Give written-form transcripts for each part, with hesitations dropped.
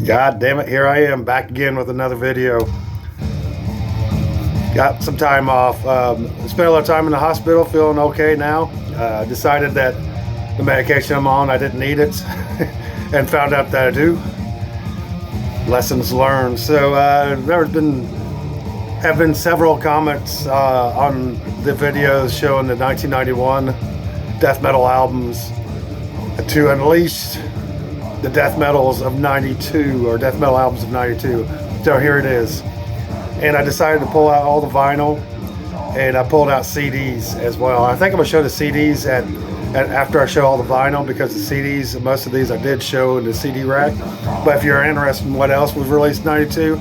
God damn it, here I am back again with another video. Got some time off. Spent a lot of time in the hospital, feeling okay now. Decided that the medication I'm on, I didn't need it, and found out that I do. Lessons learned. So there have been several comments on the videos showing the 1991 death metal albums to unleash the death metals of 92, or death metal albums of 92. So here it is. And I decided to pull out all the vinyl, and I pulled out CDs as well. I think I'm gonna show the CDs after I show all the vinyl, because the CDs, most of these I did show in the CD rack. But if you're interested in what else was released in 92,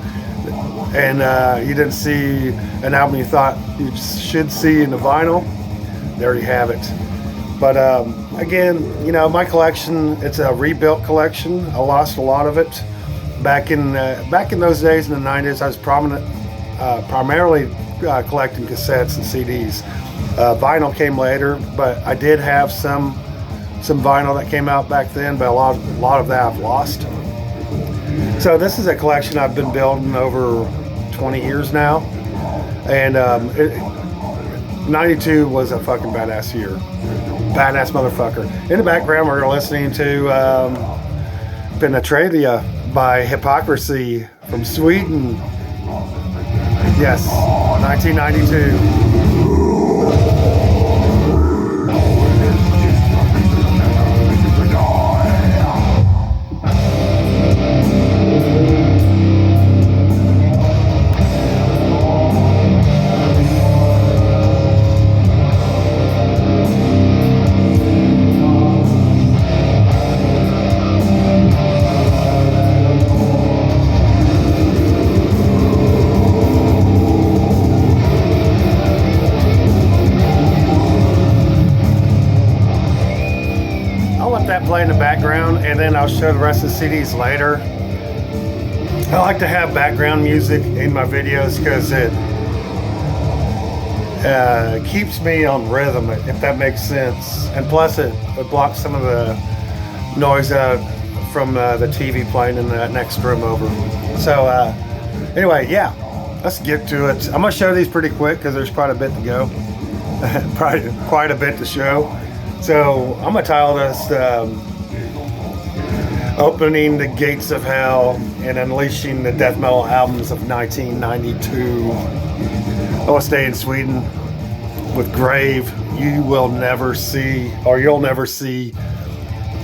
and you didn't see an album you thought you should see in the vinyl, there you have it. But again, you know, my collection, it's a rebuilt collection. I lost a lot of it back in those days in the 90s. I was primarily collecting cassettes and CDs. Vinyl came later, but I did have some vinyl that came out back then, but a lot of that I've lost. So this is a collection I've been building over 20 years now, and 92 was a fucking badass year. Badass motherfucker. In the background, we're listening to Penetralia by Hypocrisy from Sweden. Yes, 1992. Play in the background, and then I'll show the rest of the CDs later. I like to have background music in my videos because it keeps me on rhythm, if that makes sense, and plus it blocks some of the noise out from the TV playing in the next room over. So anyway, yeah, let's get to it. I'm gonna show these pretty quick because there's quite a bit to go. Probably quite a bit to show. So I'm gonna title this Opening the Gates of Hell and Unleashing the Death Metal Albums of 1992. I will stay in Sweden with Grave, You Will Never See, or You'll Never See,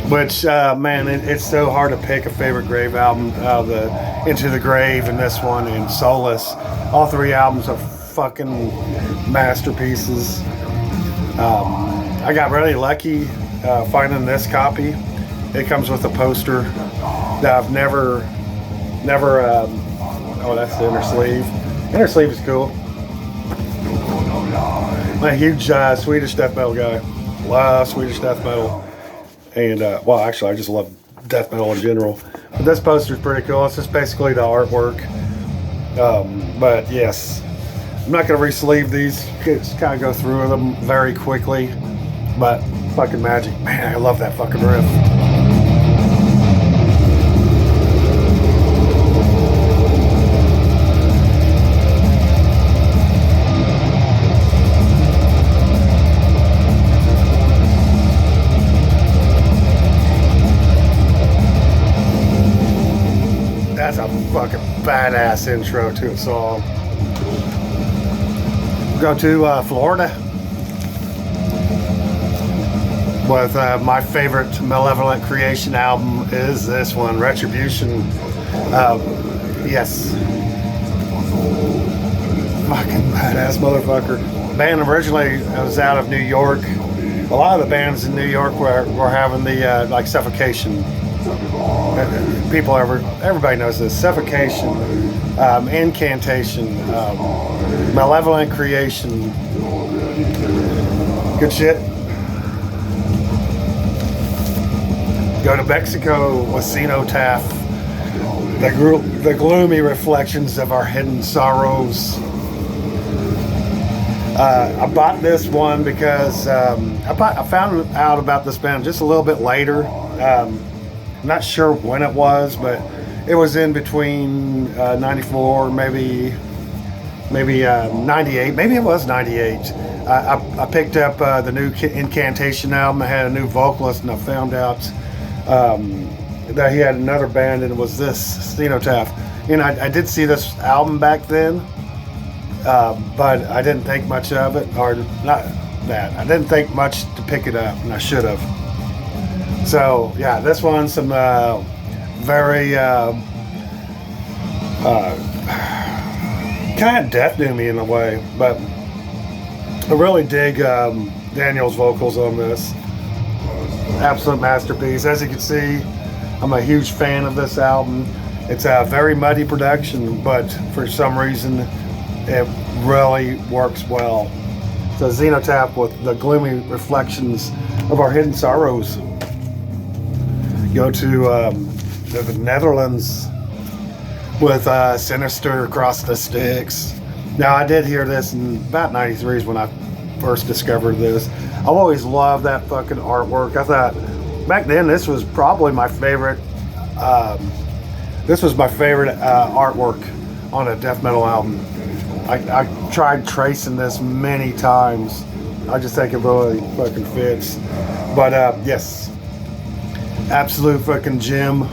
which, man, it's so hard to pick a favorite Grave album out of the Into the Grave and this one and Solace. All three albums are fucking masterpieces. I got really lucky finding this copy. It comes with a poster that I've never, oh, that's the inner sleeve. Inner sleeve is cool. I'm a huge Swedish death metal guy. Love Swedish death metal. And, well, actually, I just love death metal in general. But this poster is pretty cool. It's just basically the artwork. But, yes, I'm not going to re-sleeve these. Just kind of go through them very quickly. But fucking magic. Man, I love that fucking riff. That's a fucking badass intro to a song. Go to Florida with my favorite Malevolent Creation album is this one, Retribution. Yes. Fucking badass motherfucker. The band originally was out of New York. A lot of the bands in New York were having the like Suffocation. Everybody knows this. Suffocation, Incantation, Malevolent Creation. Good shit. Go to Mexico with Cenotaph, the gloomy reflections of our hidden sorrows. I bought this one because I found out about this band just a little bit later. I'm not sure when it was, but It was in between 94, maybe 98. Maybe it was 98. I picked up the new Incantation album. I had a new vocalist, and I found out that he had another band, and it was this Cenotaph. And I did see this album back then, but I didn't think much of it, or not that. I didn't think much to pick it up, and I should have. So yeah, this one's some very kind of death doomy in a way, but I really dig Daniel's vocals on this. Absolute masterpiece. As you can see, I'm a huge fan of this album. It's a very muddy production, but for some reason it really works well. It's a Cenotaph with the gloomy reflections of our hidden sorrows. Go to the Netherlands with Sinister Across the Sticks. Now, I did hear this in about 93 is when I first discovered this. I've always loved that fucking artwork. I thought back then this was probably my favorite artwork on a death metal album. I tried tracing this many times. I just think it really fucking fits. But yes, absolute fucking gem.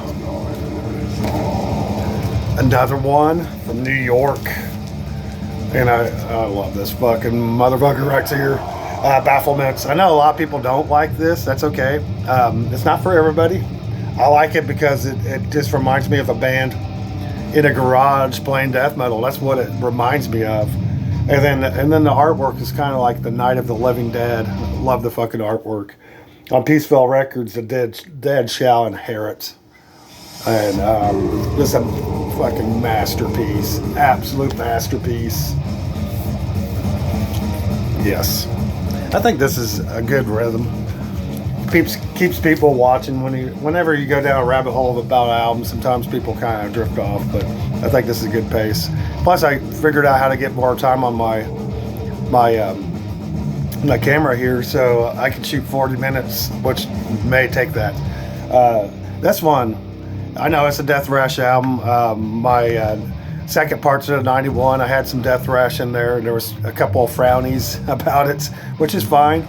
Another one from New York, and I love this fucking motherfucker right here. Bafflements. I know a lot of people don't like this. That's okay. It's not for everybody. I like it because it just reminds me of a band in a garage playing death metal. That's what it reminds me of. And then the artwork is kind of like the Night of the Living Dead. Love the fucking artwork. On Peaceville Records, the dead shall inherit. And just a fucking masterpiece. Absolute masterpiece. Yes. I think this is a good rhythm. Keeps people watching. Whenever you go down a rabbit hole about an album, sometimes people kind of drift off, but I think this is a good pace. Plus, I figured out how to get more time on my camera here, so I can shoot 40 minutes, which may take that. This one, I know it's a Death Thrash album. My second parts of 91, I had some Death Thrash in there. There was a couple of frownies about it, which is fine.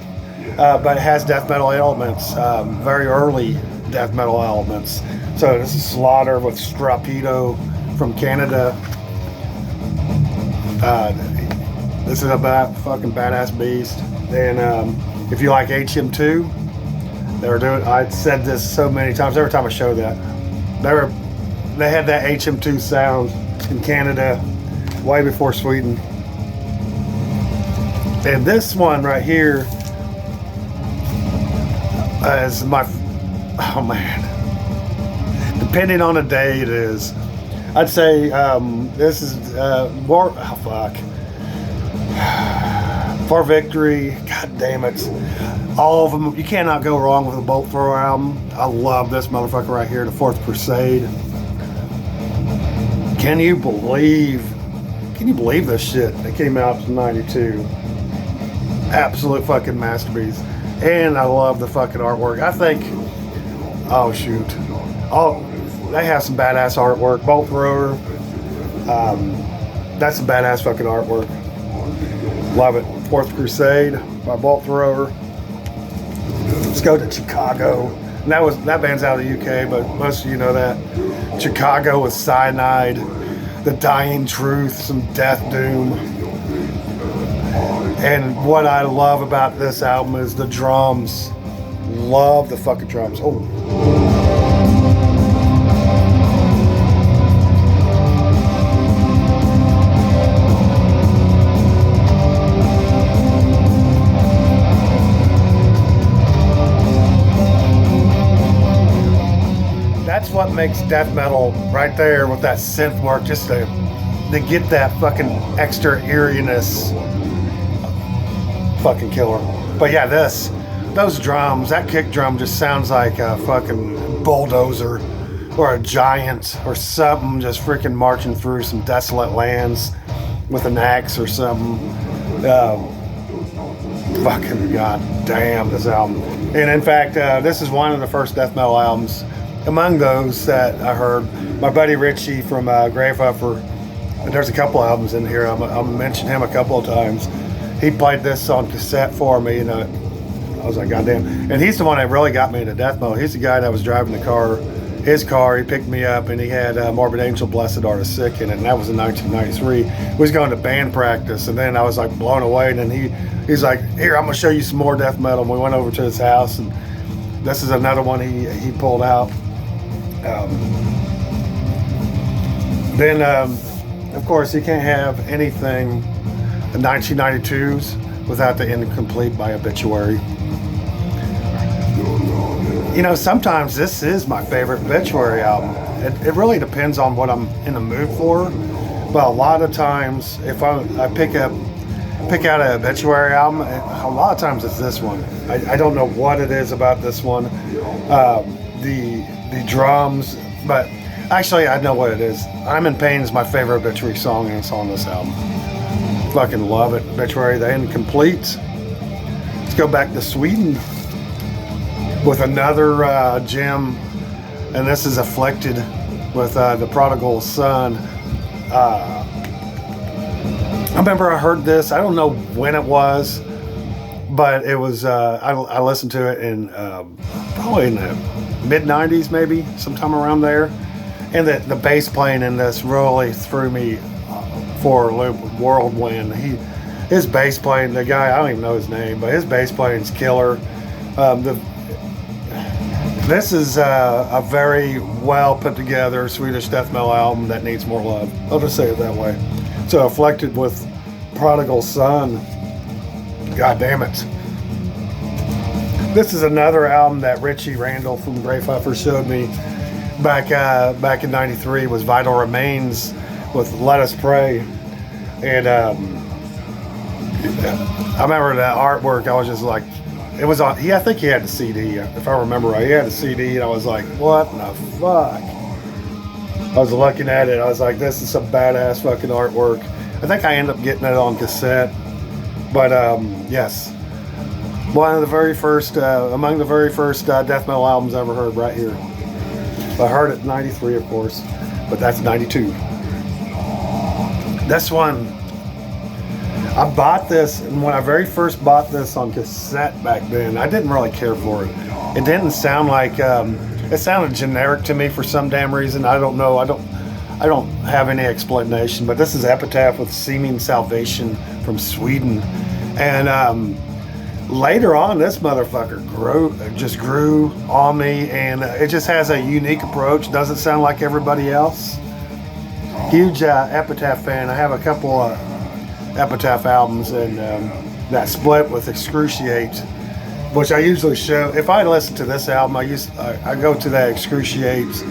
But it has death metal elements, very early death metal elements. So this is Slaughter with Strapaddo from Canada. This is a fucking badass beast. And if you like HM2, I said this so many times, every time I show that. They had that HM2 sound in Canada way before Sweden. And this one right here is oh man, depending on the day it is, I'd say this is For Victory. God damn it, all of them. You cannot go wrong with a Bolt Thrower album. I love this motherfucker right here, the Fourth Crusade. Can you believe this shit? It came out in 92. Absolute fucking masterpiece. And I love the fucking artwork. I think, oh shoot. Oh, they have some badass artwork. Bolt Thrower. That's some badass fucking artwork. Love it. Fourth Crusade by Bolt Thrower. Let's go to Chicago. And that band's out of the UK, but most of you know that. Chicago with Cyanide, The Dying Truth, some Death Doom. And what I love about this album is the drums. Love the fucking drums. Oh. That's what makes death metal right there with that synth work, just to get that fucking extra eeriness. Fucking killer. But yeah, those drums, that kick drum just sounds like a fucking bulldozer or a giant or something just freaking marching through some desolate lands with an axe or something. Fucking goddamn, this album. And in fact, this is one of the first death metal albums among those that I heard, my buddy Richie from Grave Huffer, there's a couple albums in here. I'll mention him a couple of times. He played this on cassette for me, and I was like, goddamn. And he's the one that really got me into death metal. He's the guy that was driving the car, his car. He picked me up, and he had Morbid Angel, Blessed Art is Sick in it, and that was in 1993. We was going to band practice, and then I was like blown away. And then he's like, here, I'm gonna show you some more death metal. And we went over to his house, and this is another one he pulled out. Then, of course, you can't have anything in 1992's without the Incomplete by Obituary. You know, sometimes this is my favorite Obituary album. It really depends on what I'm in the mood for. But a lot of times, if I pick out an Obituary album, a lot of times it's this one. I don't know what it is about this one. The drums, but actually I know what it is. I'm in Pain is my favorite Obituary song, and it's on this album. Fucking love it. Obituary, the Incomplete. Let's go back to Sweden with another gem, and this is Afflicted with the Prodigal Son. I remember I heard this, I don't know when it was, but it was, I listened to it in probably in the mid-90s, maybe, sometime around there. And the bass playing in this really threw me for a loop. Whirlwind. His bass playing, the guy, I don't even know his name, but his bass playing's killer. This is a very well put together Swedish death metal album that needs more love. I'll just say it that way. So Afflicted with Prodigal Son. God damn it. This is another album that Richie Randall from Grave Huffer showed me back in '93, was Vital Remains with Let Us Pray. And I remember that artwork, I was just like, it was on, I think he had the CD, if I remember right. He had the CD, and I was like, what the fuck? I was looking at it, I was like, this is some badass fucking artwork. I think I ended up getting it on cassette. But yes, one of the very first, among the very first death metal albums I ever heard right here. I heard it in '93, of course, but that's '92. This one, I bought this, and when I very first bought this on cassette back then, I didn't really care for it. It didn't sound like, it sounded generic to me for some damn reason. I don't know. I don't have any explanation, but this is Epitaph with Seeming Salvation from Sweden. And later on, this motherfucker just grew on me, and it just has a unique approach. Doesn't sound like everybody else. Huge Epitaph fan. I have a couple of Epitaph albums, and that split with Excruciate, which I usually show. If I listen to this album, I go to that Excruciate.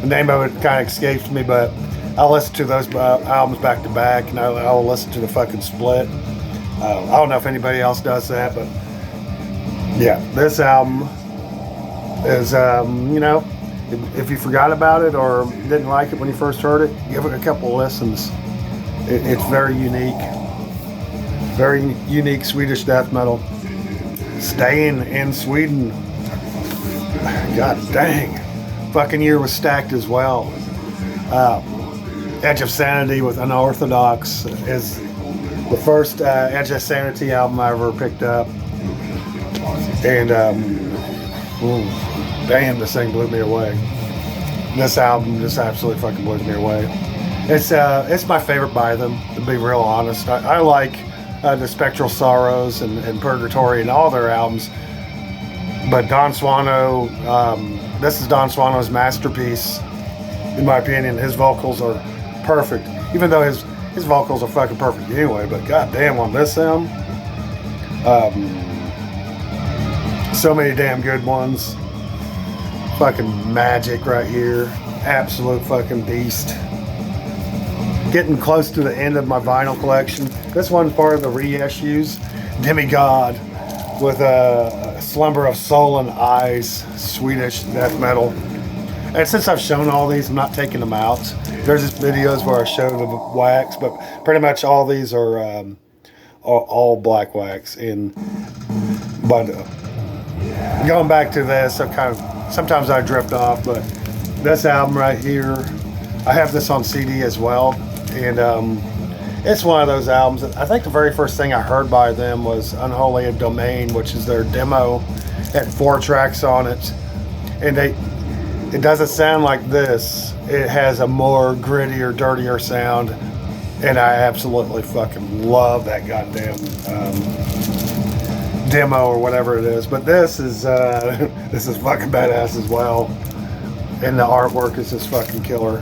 The name of it kind of escapes me, but I'll listen to those albums back to back, and I'll listen to the fucking split. I don't know if anybody else does that, but yeah, this album is, you know, if you forgot about it or didn't like it when you first heard it, give it a couple listens. It's very unique Swedish death metal. Staying in Sweden, god dang, fucking year was stacked as well. Edge of Sanity with Unorthodox is the first Edge of Sanity album I ever picked up, and damn, this thing blew me away. This album just absolutely fucking blows me away. It's my favorite by them, to be real honest. I like the Spectral Sorrows and Purgatory and all their albums, but Don Swano, this is Don Swano's masterpiece, in my opinion. His vocals are perfect, even though his vocals are fucking perfect anyway, but goddamn, on this album, so many damn good ones. Fucking magic right here. Absolute fucking beast. Getting close to the end of my vinyl collection. This one part of the reissues. Demigod with a Slumber of Soul and Eyes, Swedish death metal. And since I've shown all these, I'm not taking them out. There's just videos where I show the wax, but pretty much all these are all black wax. But going back to this, sometimes I drift off, but this album right here, I have this on CD as well, and it's one of those albums. I think the very first thing I heard by them was Unholy Domain, which is their demo. It had 4 tracks on it, and it doesn't sound like this. It has a more grittier, dirtier sound, and I absolutely fucking love that goddamn demo or whatever it is. But this is fucking badass as well, and the artwork is just fucking killer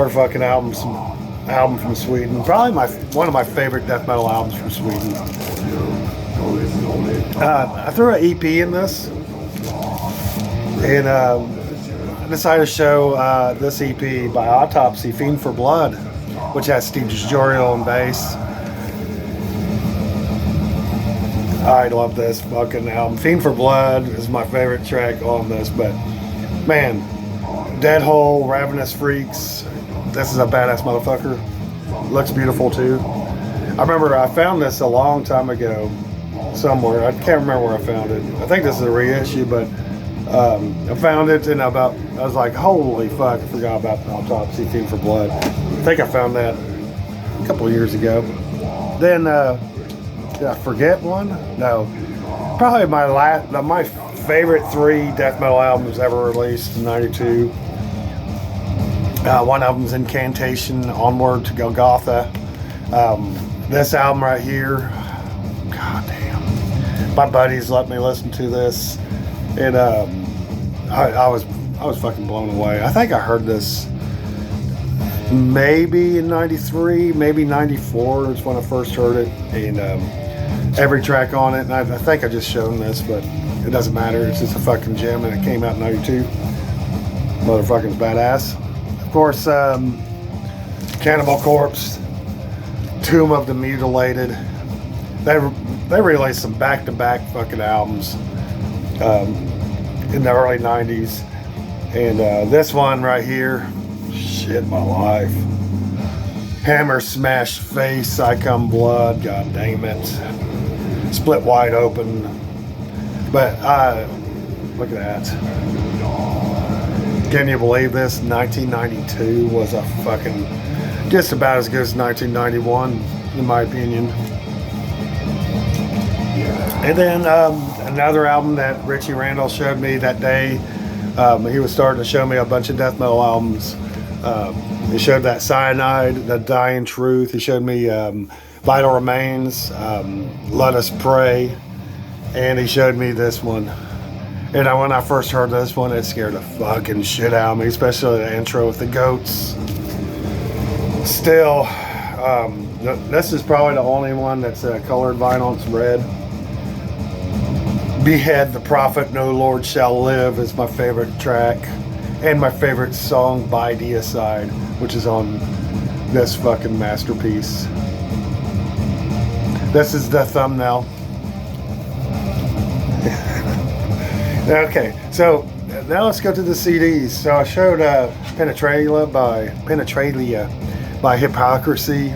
fucking album from Sweden. Probably one of my favorite death metal albums from Sweden. I threw an EP in this, and I decided to show this EP by Autopsy, Fiend for Blood, which has Steve DiGiorgio on bass. I love this fucking album. Fiend for Blood is my favorite track on this, but man, Dead Hole, Ravenous Freaks, this is a badass motherfucker. Looks beautiful too. I remember I found this a long time ago somewhere. I can't remember where I found it. I think this is a reissue, but I found it, and I was like, holy fuck, I forgot about the Autopsy, Fiend for Blood. I think I found that a couple years ago. Then, did I forget one? No. Probably my favorite 3 death metal albums ever released in '92. One of them's Incantation, Onward to Golgotha. This album right here, god damn. My buddies let me listen to this, and I was fucking blown away. I think I heard this maybe in '93, maybe '94 is when I first heard it, and every track on it, and I think I just showed them this, but it doesn't matter. It's just a fucking gem, and it came out in '92. Motherfucking badass. Of course, Cannibal Corpse, Tomb of the Mutilated. They released some back-to-back fucking albums in the early '90s, and this one right here, shit my life. Hammer Smash Face, I Come Blood, god damn it. Split Wide Open. But look at that. Can you believe this? 1992 was a fucking just about as good as 1991, in my opinion. And then another album that Richie Randall showed me that day. He was starting to show me a bunch of death metal albums. He showed that Cyanide, The Dying Truth. He showed me Vital Remains, Let Us Pray, and he showed me this one. And when I first heard this one, it scared the fucking shit out of me, especially the intro with the goats. Still, this is probably the only one that's colored vinyl. It's red. Behead the Prophet, No Lord Shall Live is my favorite track, and my favorite song by Deicide, which is on this fucking masterpiece. This is the thumbnail. Okay, so now let's go to the CDs. So I showed Penetralia by Hypocrisy.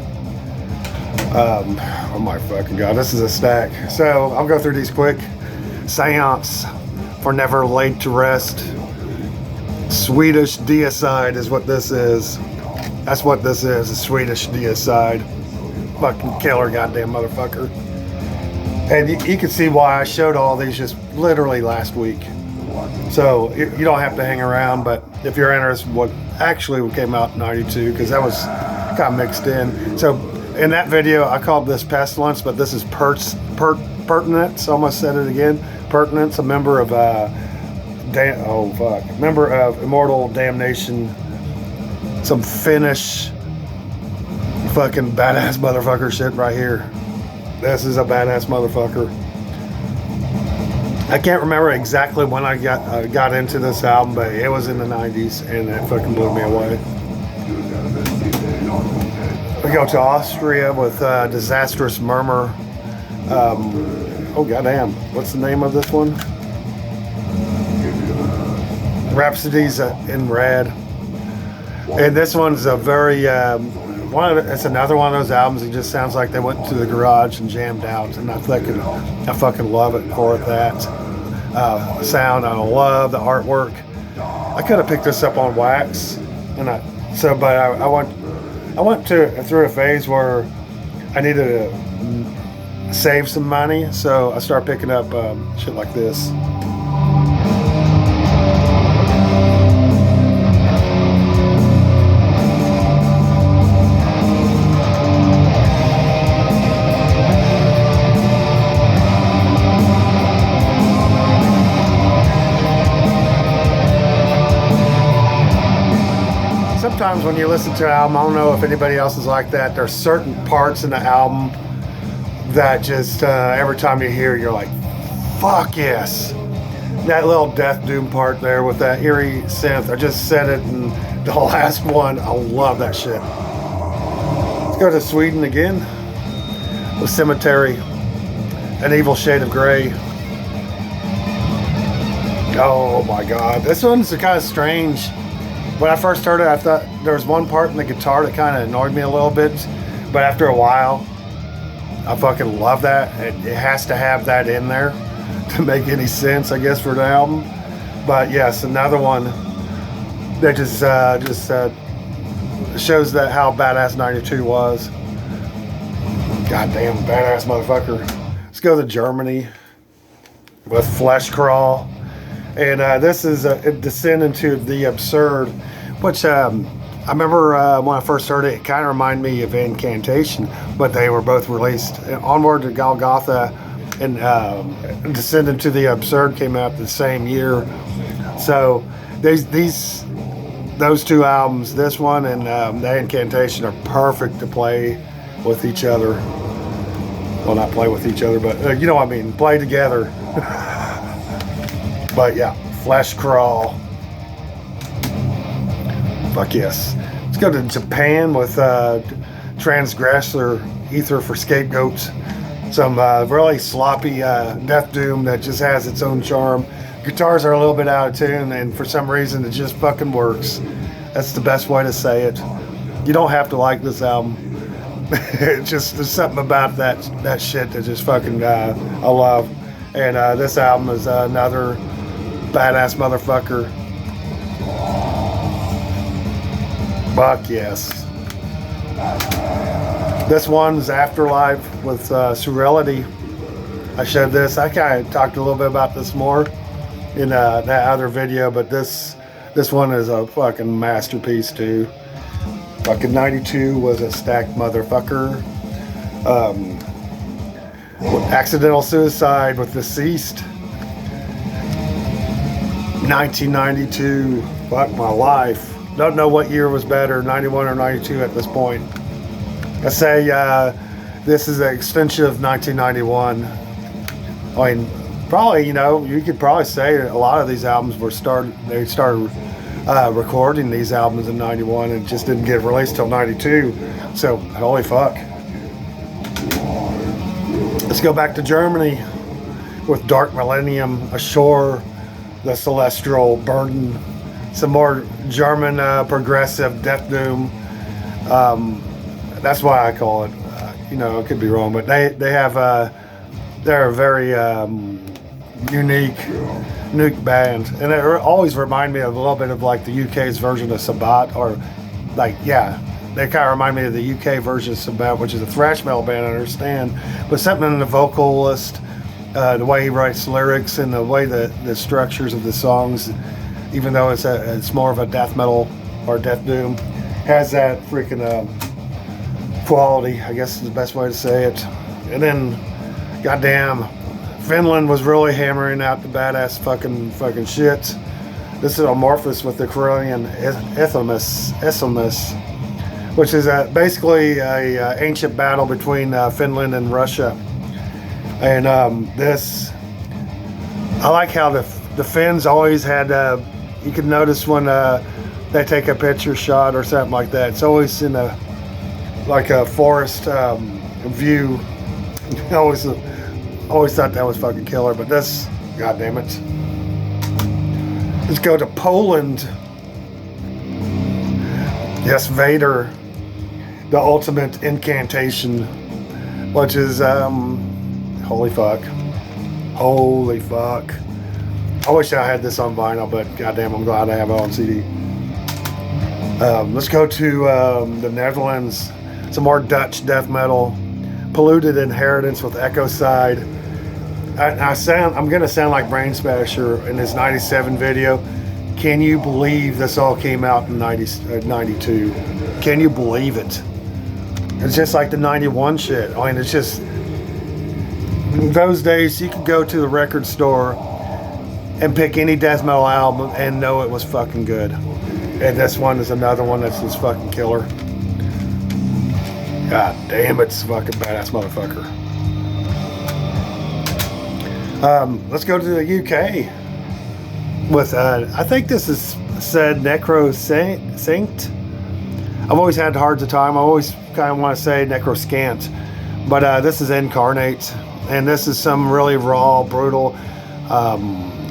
Oh my fucking god, this is a stack. So I'll go through these quick. Seance, For Never Laid to Rest. Swedish Deicide is what this is. That's what this is, a Swedish Deicide. Fucking killer goddamn motherfucker. And you can see why I showed all these just literally last week. So you don't have to hang around, but if you're interested in what actually came out in '92, because that was kind of mixed in. So in that video, I called this Pestilence, but this is Pertinence. Almost said it again. Pertinence, a member of member of Immortal Damnation, some Finnish fucking badass motherfucker shit right here. This is a badass motherfucker. I can't remember exactly when I got into this album, but it was in the '90s, and it fucking blew me away. We go to Austria with Disastrous Murmur. Oh goddamn, what's the name of this one? Rhapsodies in Red. And this one's a very it's another one of those albums. It just sounds like they went to the garage and jammed out, and I fucking love it for that sound. I love the artwork. I could have picked this up on wax, but I went through a phase where I needed to save some money, so I started picking up shit like this. Sometimes when you listen to an album, I don't know if anybody else is like that, there's certain parts in the album that just every time you hear, you're like, fuck yes. That little death doom part there with that eerie synth, I just said it in the last one. I love that shit. Let's go to Sweden again with Cemetery, An Evil Shade of Grey. Oh my god, this one's kind of strange. When I first heard it, I thought there was one part in the guitar that kind of annoyed me a little bit, but after a while, I fucking love that. It has to have that in there to make any sense, I guess, for the album. But yes, another one that just shows that how badass 92 was. Goddamn badass motherfucker. Let's go to Germany with Flesh Crawl. And this is a descent into the absurd, which I remember when I first heard it, it kind of reminded me of Incantation, but they were both released. Onward to Golgotha and Descend into the Absurd came out the same year. So those two albums, this one and the Incantation, are perfect to play with each other. Well, not play with each other, but you know what I mean, play together. But yeah, Flesh Crawl. Fuck yes. Let's go to Japan with Transgressor, Ether for Scapegoats. Some really sloppy death doom that just has its own charm. Guitars are a little bit out of tune, and for some reason it just fucking works. That's the best way to say it. You don't have to like this album. It's just, there's something about that shit that just fucking I love. And this album is another badass motherfucker. Fuck yes. This one's Afterlife with Surreality. I showed this. I kind of talked a little bit about this more in that other video, but this one is a fucking masterpiece too. Fucking 92 was a stacked motherfucker. Accidental Suicide with Deceased. 1992, fuck my life. Don't know what year was better, 91 or 92 at this point. I say this is an extension of 1991. I mean, probably, you could probably say a lot of these albums started recording these albums in 91 and just didn't get released till 92. So, holy fuck. Let's go back to Germany with Dark Millennium, Ashore, The Celestial Burden, some more German progressive death doom. That's why I call it. I could be wrong, but they have they're a very unique band, and it always remind me of a little bit of like the UK's version of Sabat, or they kind of remind me of the UK version of Sabat, which is a thrash metal band, I understand, but something in the vocalist, the way he writes lyrics, and the way the structures of the songs, even though it's more of a death metal or death doom, has that freaking quality, I guess is the best way to say it. And then, goddamn, Finland was really hammering out the badass fucking shit. This is Amorphous with the Karelian Isthmus, which is basically a ancient battle between Finland and Russia. And this, I like how the Finns always had, you can notice when they take a picture shot or something like that, it's always in a forest view. I always thought that was fucking killer, but this, goddamn it. Let's go to Poland. Yes, Vader. the ultimate incantation, which is holy fuck. I wish I had this on vinyl, but goddamn, I'm glad I have it on CD. Let's go to the Netherlands. Some more Dutch death metal. Polluted Inheritance with Ecocide. I'm gonna sound like Brain Smasher in his '97 video. Can you believe this all came out in '92? Can you believe it? It's just like the '91 shit. I mean, it's just those days you could go to the record store and pick any death metal album and know it was fucking good. And this one is another one that's just fucking killer. God damn, it's fucking badass motherfucker. Let's go to the UK with, I think this is said Necro Saint. I've always had a hard time. I always kind of want to say Necroscant. But this is Incarnate. And this is some really raw, brutal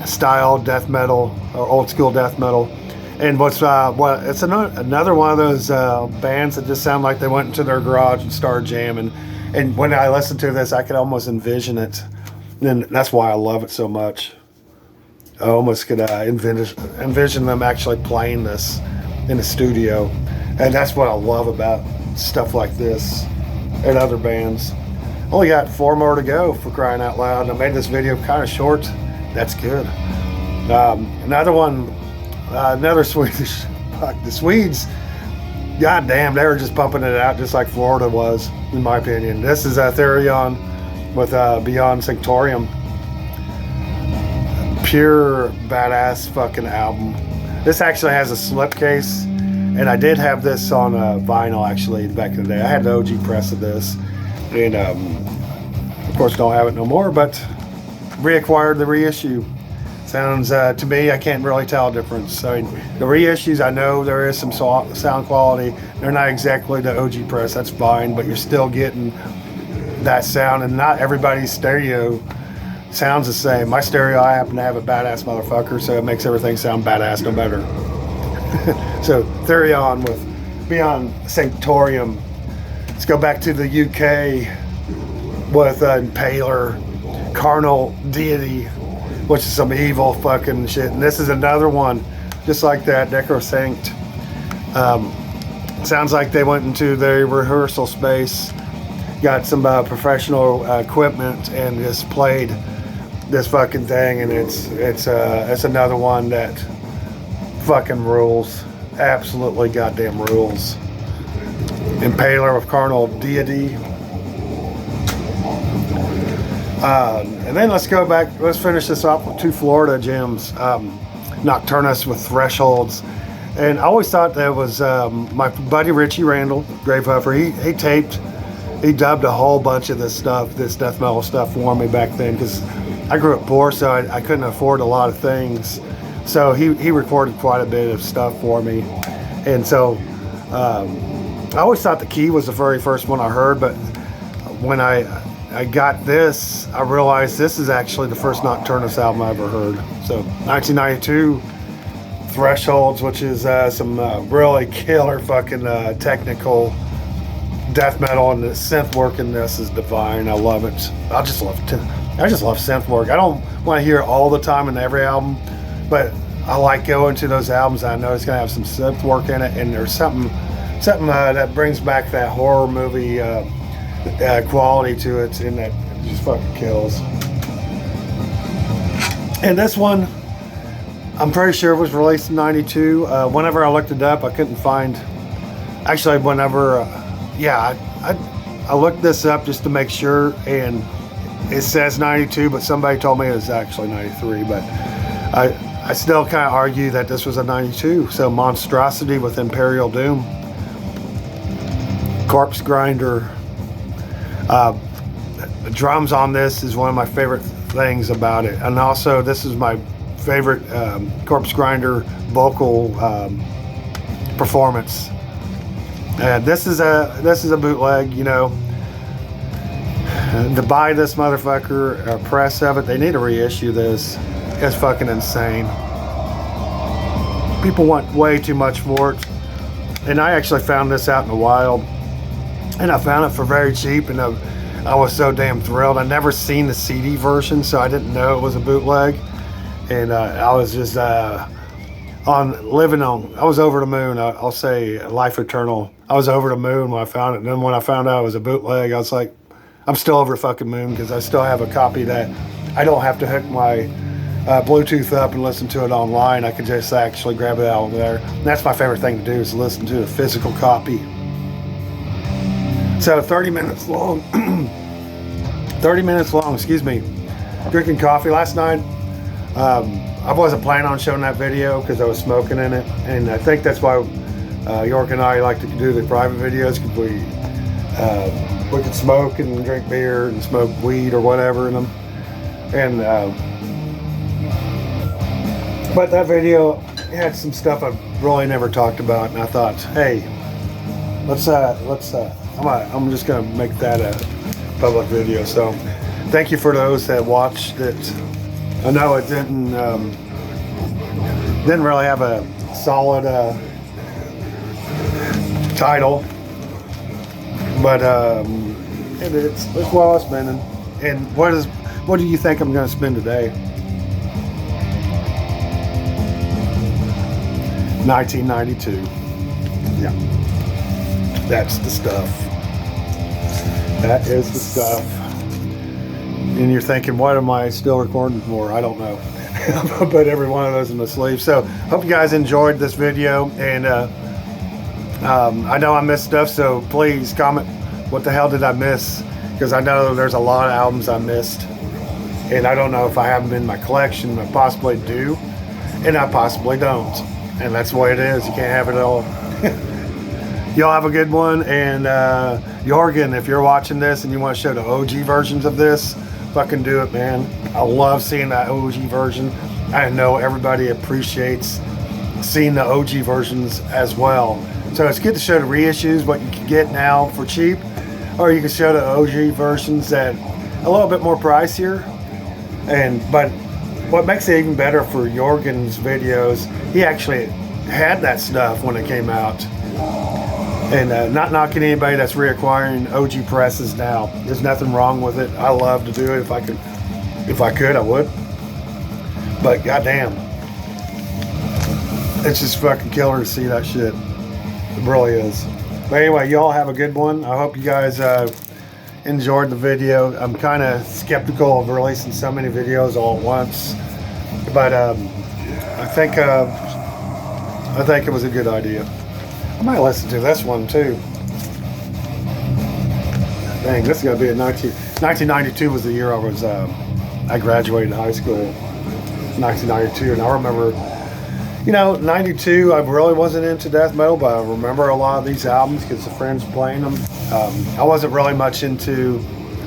style death metal, or old school death metal. And it's another one of those bands that just sound like they went into their garage and started jamming. And when I listen to this, I could almost envision it. And that's why I love it so much. I almost could envision them actually playing this in the studio. And that's what I love about stuff like this and other bands. Only got 4 more to go, for crying out loud. I made this video kind of short. That's good. Another one, another Swedish. Fuck, the Swedes, goddamn, they were just pumping it out just like Florida was, in my opinion. This is Therion with Beyond Sanctorium. Pure badass fucking album. This actually has a slipcase, and I did have this on vinyl actually back in the day. I had the OG press of this, and of course don't have it no more, but reacquired the reissue. Sounds to me, I can't really tell a difference. I mean, the reissues, I know there is some sound quality. They're not exactly the OG press, that's fine, but you're still getting that sound, and not everybody's stereo sounds the same. My stereo, I happen to have a badass motherfucker, so it makes everything sound badass no better. So Therion with Beyond Sanctorium. Let's go back to the UK with Impaler, Carnal Deity, which is some evil fucking shit. And this is another one, just like that, Necrosanct. Sounds like they went into their rehearsal space, got some professional equipment, and just played this fucking thing. And it's another one that fucking rules. Absolutely goddamn rules. Impaler of Carnal Deity. And then let's go back, let's finish this off with 2 Florida gems. Nocturnus with Thresholds. And I always thought that was my buddy Richie Randall, Grave Huffer. He dubbed a whole bunch of this stuff, this death metal stuff for me back then, because I grew up poor, so I couldn't afford a lot of things. So he recorded quite a bit of stuff for me. And so I always thought the Key was the very first one I heard, but when I got this, I realized this is actually the first Nocturnus album I ever heard. So 1992, Thresholds, which is some really killer fucking technical death metal, and the synth work in this is divine. I love it. I just love synth work. I don't want to hear it all the time in every album, but I like going to those albums I know it's gonna have some synth work in it, and there's something that brings back that horror movie quality to it, and that just fucking kills. And this one, I'm pretty sure it was released in '92. Whenever I looked it up, I couldn't find. Actually, whenever, I looked this up just to make sure, and it says '92, but somebody told me it was actually '93. But I still kind of argue that this was a '92. So Monstrosity with Imperial Doom, Corpse Grinder. The drums on this is one of my favorite things about it, and also this is my favorite Corpse Grinder vocal performance. And this is a bootleg, you know. To buy this motherfucker, a press of it, they need to reissue this. It's fucking insane. People want way too much for it, and I actually found this out in the wild. and I found it for very cheap, and I was so damn thrilled. I never seen the CD version, so I didn't know it was a bootleg, and I was just I was over the moon. I'll say life eternal. I was over the moon when I found it, and then when I found out it was a bootleg, I was like, I'm still over the fucking moon, because I still have a copy that I don't have to hook my Bluetooth up and listen to it online. I can just actually grab it out of there. And that's my favorite thing to do, is listen to a physical copy. So 30 minutes long. 30 minutes long, excuse me. Drinking coffee last night. I wasn't planning on showing that video because I was smoking in it, and I think that's why York and I like to do the private videos, because we can smoke and drink beer and smoke weed or whatever in them. And but that video had some stuff I really never talked about, and I thought, hey, I'm just gonna make that a public video. So thank you for those that watched it. I know it didn't really have a solid title, but it's well spending. And what do you think I'm going to spend today? 1992. Yeah, that's the stuff. That is the stuff. And you're thinking, what am I still recording for? I don't know. I'll put every one of those in the sleeve. So hope you guys enjoyed this video, and I know I missed stuff, so please comment what the hell did I miss, because I know there's a lot of albums I missed, and I don't know if I have them in my collection. I possibly do, and I possibly don't, and that's the way it is. You can't have it all. Y'all have a good one, and Jorgen, if you're watching this and you want to show the OG versions of this, fucking do it, man. I love seeing that OG version. I know everybody appreciates seeing the OG versions as well. So it's good to show the reissues, what you can get now for cheap, or you can show the OG versions that a little bit more pricier. But what makes it even better for Jorgen's videos, he actually had that stuff when it came out. And not knocking anybody that's reacquiring OG presses now. There's nothing wrong with it. I love to do it. If I could, I would. But goddamn, it's just fucking killer to see that shit. It really is. But anyway, y'all have a good one. I hope you guys enjoyed the video. I'm kind of skeptical of releasing so many videos all at once, but I think it was a good idea. I might listen to this one too. Dang, this is gonna be 1992 was the year I graduated high school. 1992, and I remember, 92. I really wasn't into death metal, but I remember a lot of these albums because the friends playing them. I wasn't really much into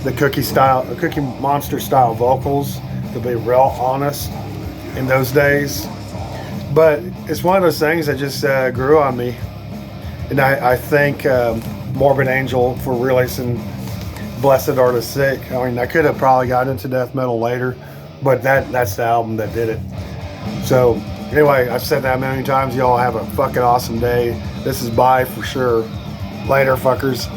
the Cookie Monster style vocals, to be real honest, in those days. But it's one of those things that just grew on me. And I thank Morbid Angel for releasing Blessed Are the Sick. I mean, I could have probably got into death metal later, but that's the album that did it. So anyway, I've said that a million times. Y'all have a fucking awesome day. This is bye for sure. Later, fuckers.